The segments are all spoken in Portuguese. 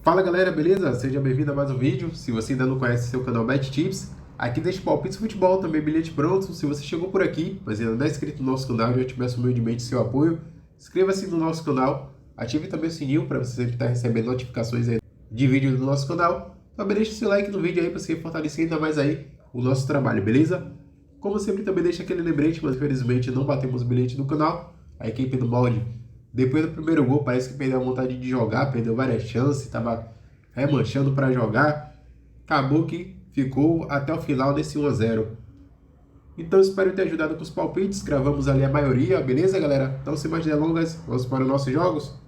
Fala galera, beleza? Seja bem-vindo a mais um vídeo. Se você ainda não conhece seu canal Bet Tips, aqui deixa palpites de futebol, também bilhete pronto. Se você chegou por aqui, mas ainda não é inscrito no nosso canal, eu te peço humildemente seu apoio. Inscreva-se no nosso canal, ative também o sininho para você sempre estar recebendo notificações aí de vídeo do nosso canal. Também deixa o seu like no vídeo aí para você fortalecer ainda mais aí o nosso trabalho, beleza? Como sempre, também deixa aquele lembrete, mas infelizmente não batemos o bilhete no canal. A equipe do molde, depois do primeiro gol, parece que perdeu a vontade de jogar, perdeu várias chances, estava remanchando para jogar. Acabou que ficou até o final desse 1-0. Então espero ter ajudado com os palpites, cravamos ali a maioria, beleza galera? Então sem mais delongas, vamos para os nossos jogos?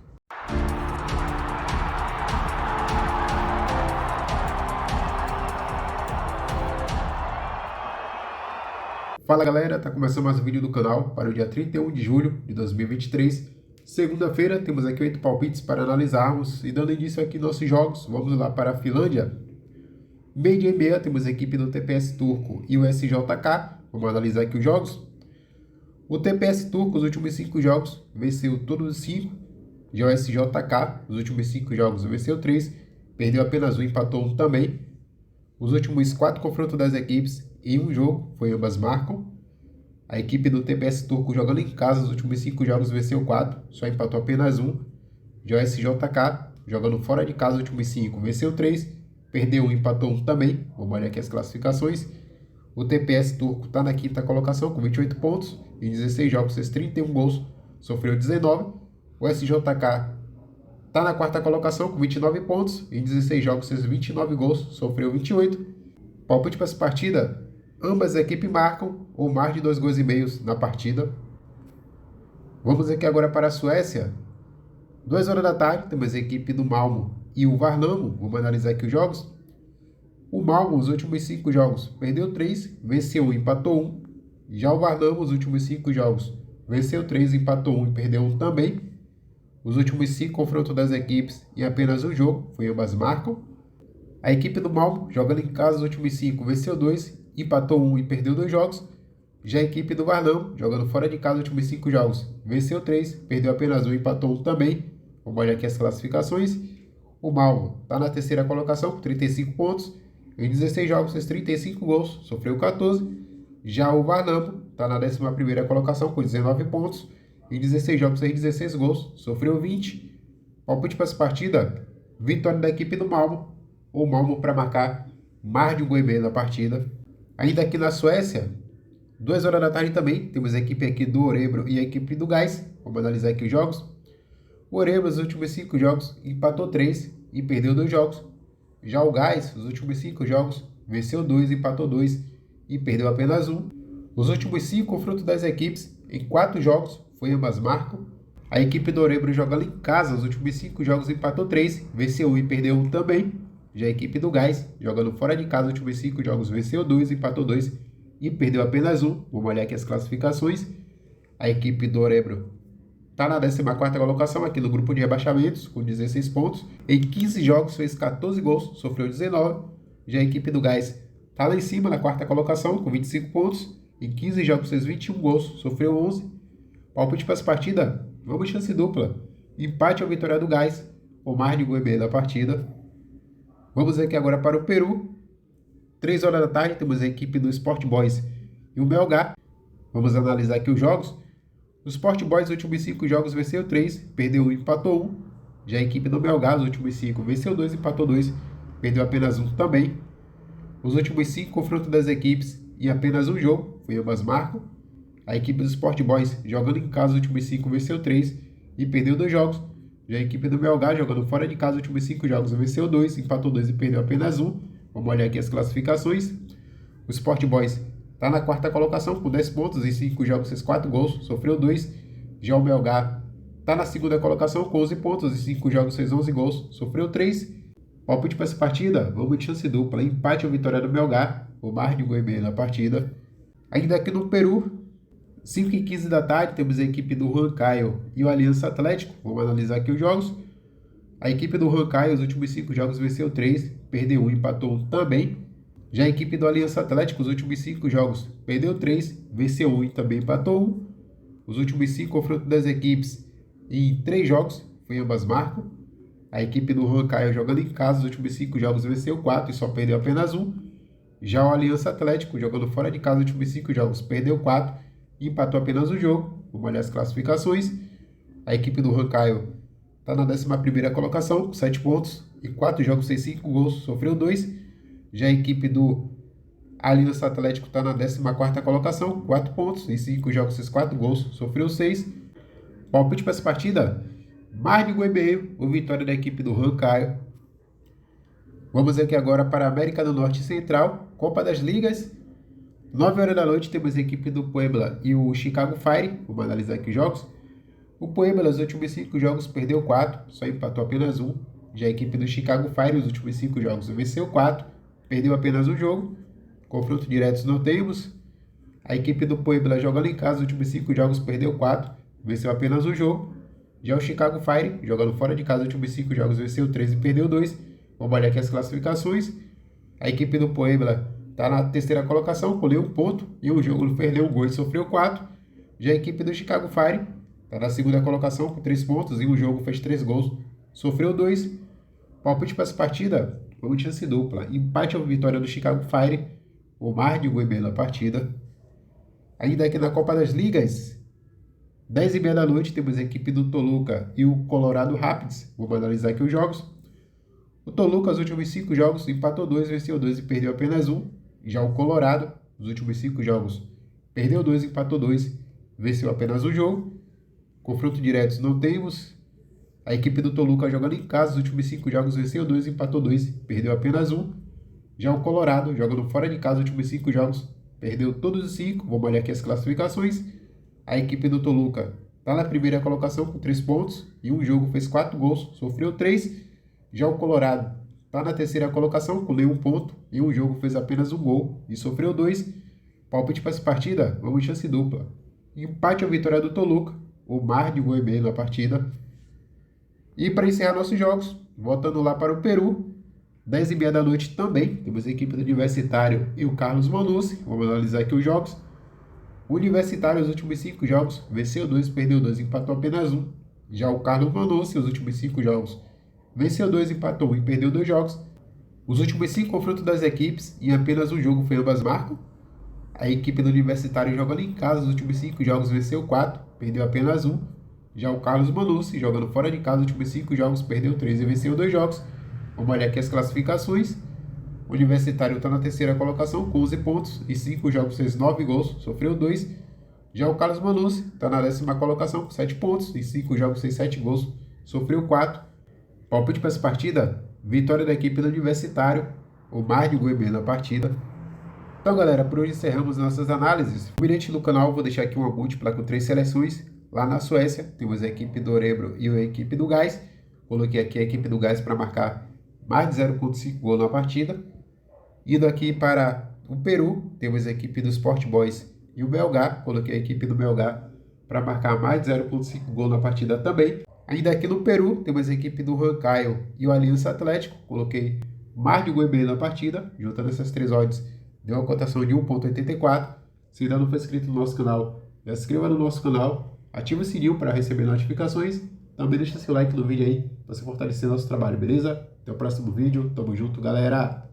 Fala galera, tá começando mais um vídeo do canal para o dia 31 de julho de 2023. Segunda-feira, temos aqui 8 palpites para analisarmos e dando início aqui nossos jogos, vamos lá para a Finlândia. Meio-dia e meia, temos a equipe do TPS Turco e o SJK, vamos analisar aqui os jogos. O TPS Turco, os últimos 5 jogos, venceu todos os 5. Já o SJK, os últimos 5 jogos, venceu 3, perdeu apenas um, empatou um também. Os últimos 4 confrontos das equipes em um jogo, foi ambas marcam. A equipe do TPS Turco jogando em casa, os últimos 5 jogos venceu 4, só empatou apenas um. Já o SJK, jogando fora de casa, os últimos 5, venceu 3, perdeu um, empatou um também. Vamos olhar aqui as classificações. O TPS Turco está na quinta colocação com 28 pontos, em 16 jogos fez 31 gols, sofreu 19. O SJK está na quarta colocação com 29 pontos, em 16 jogos fez 29 gols, sofreu 28. Palpite para essa partida: ambas as equipes marcam ou mais de 2 gols e meios na partida. Vamos aqui agora para a Suécia. 2 horas da tarde, temos a equipe do Malmo e o Värnamo. Vamos analisar aqui os jogos. O Malmo, os últimos 5 jogos, perdeu 3, venceu 1, empatou 1. Já o Värnamo, os últimos 5 jogos, venceu 3, empatou 1 e perdeu 1 também. Os últimos 5 confrontos das equipes em apenas um jogo, foi ambas marcam. A equipe do Malmo, jogando em casa os últimos 5, venceu 2, empatou 1 e perdeu 2 jogos. Já a equipe do Värnamo, jogando fora de casa os últimos 5 jogos, venceu 3, perdeu apenas 1 e empatou 1 também. Vamos olhar aqui as classificações. O Malmo está na terceira colocação com 35 pontos. Em 16 jogos fez 35 gols, sofreu 14. Já o Värnamo está na 11ª colocação com 19 pontos. Em 16 jogos fez 16 gols, sofreu 20. Palpite para essa partida: vitória da equipe do Malmo. O Malmo para marcar mais de um gol e meio na partida. Ainda aqui na Suécia, 2 horas da tarde também, temos a equipe aqui do Örebro e a equipe do Gais. Vamos analisar aqui os jogos. O Örebro, nos últimos 5 jogos, empatou 3 e perdeu 2 jogos. Já o Gais, nos últimos 5 jogos, venceu 2, empatou 2 e perdeu apenas 1. Os últimos 5 confrontos das equipes, em 4 jogos, foi ambas marcam. A equipe do Örebro jogando em casa, os últimos 5 jogos, empatou 3, venceu 1 e perdeu 1 também. Já a equipe do Gais, jogando fora de casa, os últimos 5 jogos, venceu 2, empatou 2 e perdeu apenas 1. Vamos olhar aqui as classificações. A equipe do Örebro está na 14ª colocação aqui no grupo de rebaixamentos, com 16 pontos. Em 15 jogos fez 14 gols, sofreu 19. Já a equipe do Gais está lá em cima, na 4ª colocação, com 25 pontos. Em 15 jogos fez 21 gols, sofreu 11. Palpite para essa partida: vamos chance dupla. Empate ou vitória do Gais, ou mais de gol e meio da partida. Vamos aqui agora para o Peru. 3 horas da tarde, temos a equipe do Sport Boys e o Melgar. Vamos analisar aqui os jogos. O Sport Boys, nos últimos 5 jogos, venceu 3, perdeu 1 e empatou 1. Já a equipe do Melgar, nos últimos 5, venceu 2, empatou 2, perdeu apenas 1 também. Os últimos 5 confrontos das equipes em apenas um jogo, foi ambas marcam. A equipe do Sport Boys, jogando em casa, nos últimos 5, venceu 3 e perdeu 2 jogos. Já a equipe do Melgar, jogando fora de casa, nos últimos 5 jogos, venceu 2, empatou 2 e perdeu apenas 1. Vamos olhar aqui as classificações. O Sport Boys está na 4ª colocação com 10 pontos, em 5 jogos fez 4 gols, sofreu 2. Já o Melgar está na 2ª colocação com 11 pontos, em 5 jogos fez 11 gols, sofreu 3. Palpite para essa partida: vamos de chance dupla. Empate ou vitória do Melgar, ou mais de um gol e meio na partida. Ainda aqui no Peru, 5h15 da tarde, temos a equipe do Huancayo e o Aliança Atlético. Vamos analisar aqui os jogos. A equipe do Huancayo, os últimos 5 jogos, venceu 3, perdeu 1, empatou 1 também. Já a equipe do Aliança Atlético, os últimos 5 jogos, perdeu 3, venceu 1 e também empatou 1. Os últimos 5 confrontos das equipes em 3 jogos, foi ambas marcam. A equipe do Huancayo jogando em casa, os últimos 5 jogos venceu 4 e só perdeu apenas 1. Já o Aliança Atlético, jogando fora de casa, os últimos 5 jogos perdeu 4 e empatou apenas um jogo. Vamos olhar as classificações. A equipe do Huancayo está na 11ª colocação, com 7 pontos e 4 jogos, fez 5 gols, sofreu 2. Já a equipe do Aliança Atlético está na 14ª colocação, 4 pontos e 5 jogos, fez 4 gols, sofreu 6. Palpite para essa partida, mais de 1,5, o vitória da equipe do Huancayo. Vamos aqui agora para a América do Norte e Central, Copa das Ligas. 9 horas da noite temos a equipe do Puebla e o Chicago Fire. Vamos analisar aqui os jogos. O Puebla, os últimos 5 jogos, perdeu 4, só empatou apenas 1. Já a equipe do Chicago Fire, os últimos 5 jogos, venceu 4, perdeu apenas um jogo. Confronto diretos não temos. A equipe do Puebla jogando em casa, os últimos 5 jogos, perdeu 4, venceu apenas um jogo. Já o Chicago Fire, jogando fora de casa, os últimos 5 jogos, venceu 3 e perdeu 2. Vamos olhar aqui as classificações. A equipe do Puebla está na 3ª colocação, com 1 ponto, e um jogo fez nenhum gol e sofreu 4. Já a equipe do Chicago Fire está na 2ª colocação, com 3 pontos, e um jogo fez 3 gols, sofreu 2. Palpite para essa partida, vamos chance dupla. Empate ou vitória do Chicago Fire, o mais de 1,5 na partida. Ainda aqui na Copa das Ligas, 10h30 da noite, temos a equipe do Toluca e o Colorado Rapids. Vamos analisar aqui os jogos. O Toluca, os últimos 5 jogos, empatou 2, venceu 2 e perdeu apenas 1. Já o Colorado, os últimos 5 jogos, perdeu 2, empatou 2, venceu apenas um jogo. Confronto diretos não temos. A equipe do Toluca jogando em casa, os últimos 5 jogos, venceu 2, empatou 2, perdeu apenas 1. Já o Colorado, jogando fora de casa, os últimos 5 jogos, perdeu todos os 5. Vamos olhar aqui as classificações. A equipe do Toluca está na 1ª colocação com 3 pontos e um jogo fez 4 gols, sofreu 3. Já o Colorado está na 3ª colocação com 1 ponto e um jogo fez apenas um gol e sofreu 2. Palpite para essa partida, vamos chance dupla. Empate ou vitória do Toluca, o mais de 1,5 na partida. E para encerrar nossos jogos, voltando lá para o Peru, 10h30 da noite também, temos a equipe do Universitário e o Carlos Manussi. Vamos analisar aqui os jogos. O Universitário, os últimos 5 jogos, venceu 2, perdeu 2, empatou apenas 1. Já o Carlos Manussi, os últimos 5 jogos, venceu 2, empatou 1 e perdeu 2 jogos. Os últimos 5 confrontos das equipes, em apenas um jogo foi ambas marcam. A equipe do Universitário jogando em casa, os últimos 5 jogos, venceu 4, perdeu apenas 1. Já o Carlos Manussi, jogando fora de casa, os últimos 5 jogos, perdeu 3 e venceu 2 jogos. Vamos olhar aqui as classificações. O Universitário está na 3ª colocação com 11 pontos e 5 jogos, fez 9 gols, sofreu 2. Já o Carlos Manussi está na 10ª colocação com 7 pontos e 5 jogos, fez 7 gols, sofreu 4. Palpite para essa partida, vitória da equipe do Universitário, o mais de 1,5 na partida. Então galera, por hoje encerramos nossas análises. Bilhete no canal, vou deixar aqui uma múltipla com 3 seleções. Lá na Suécia, temos a equipe do Örebro e a equipe do Gais. Coloquei aqui a equipe do Gais para marcar mais de 0,5 gol na partida. Indo aqui para o Peru, temos a equipe do Sport Boys e o Melgar. Coloquei a equipe do Melgar para marcar mais de 0,5 gol na partida também. Ainda aqui no Peru, temos a equipe do Huancayo e o Aliança Atlético. Coloquei mais de 1,5 na partida. Juntando essas 3 odds, deu uma cotação de 1,84. Se ainda não for inscrito no nosso canal, já se inscreva no nosso canal. Ative o sininho para receber notificações. Também deixa seu like no vídeo aí para você fortalecer nosso trabalho, beleza? Até o próximo vídeo. Tamo junto, galera!